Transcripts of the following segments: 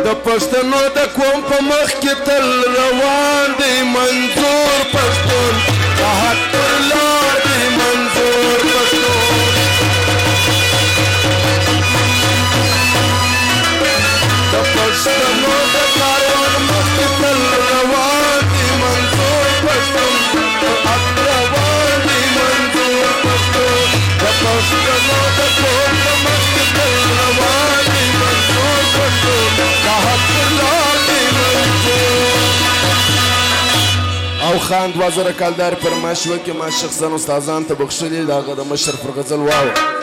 د پښتنو د قوم په مخ کې تل روان دی منظور پښتون د حق پر لار دی منظور پښتون د پښتنو د کاروان مخ کې تل روان دی منظور پښتون د حق روان دی منظور پښتون د پښتنو د قوم په مخ کې تل روان دی منظور پښتون او خان 2000 کال پر ماشوه کې ما شخصا استادان ته بخښلي د هغه د مشر پر غزل واو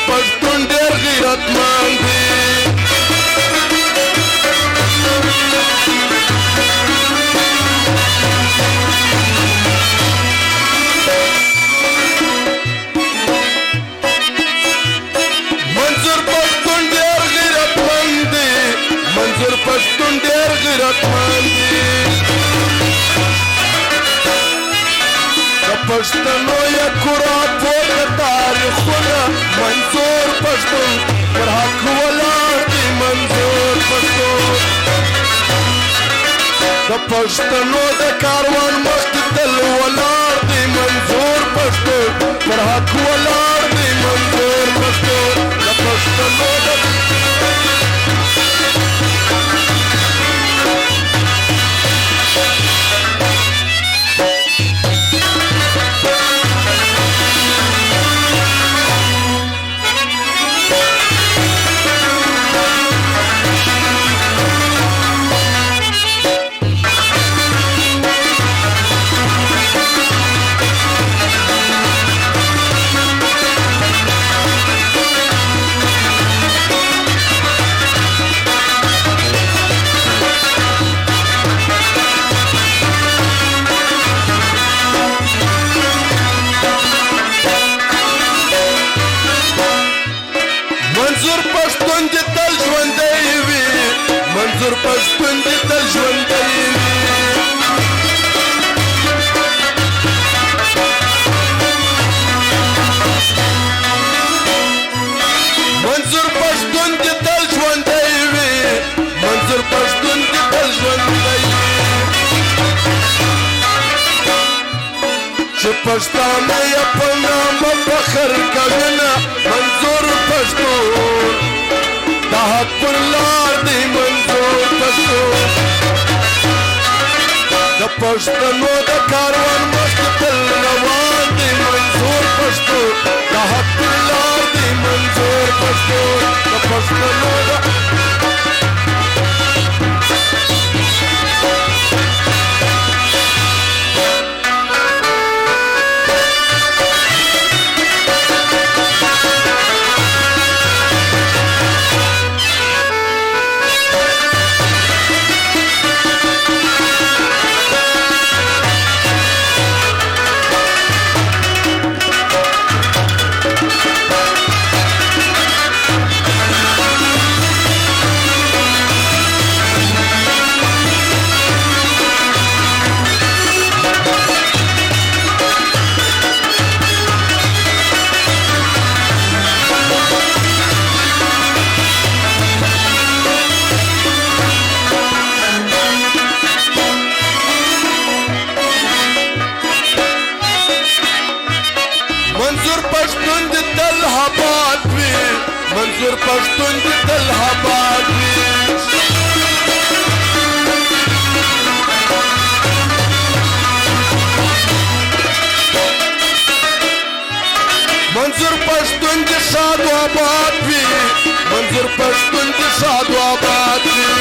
پښتون ډېر غیرتمن دی منظور پښتون ډېر غیرتمن دی منظور پښتون ډېر غیرتمن دی د پښتنو یا قرآن پوهه تاریخونه منظور پښتون پر حق ولاړ دی منظور پښتون د پښتنو د کاروان مخکې تل ولاړ دی منظور پښتون پر حق ولاړ دی منظور پښتون د پښتنو د منظور پښتون دې تل ژوندی وي منظور پښتون دې تل ژوندی وي منظور پښتون دې تل ژوندی وي چې پښتانه یې په نامه فخر کوینه منظور پښتون د حق پر لار دی منظور پښتون د پښتنو د کاروان مخکې تل روان دی منظور پښتون د حق پر لار دی منظور پښتون د پښتنو د منظور پښتون دې تل آباد وي منظور پښتون دې شاد و آباد وي منظور پښتون دې شاد و آباد وي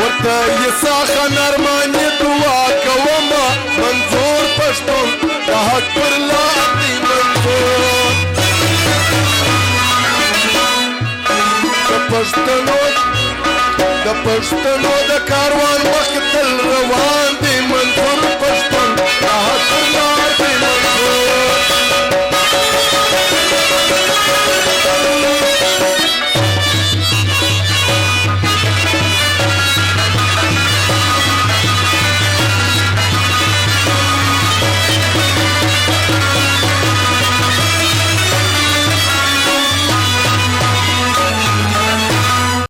ورته ساخه نرمانی دعا کومه منظور پښتون د حق پر لار دی منظور د پښتنو د کاروان مخ تل روان دی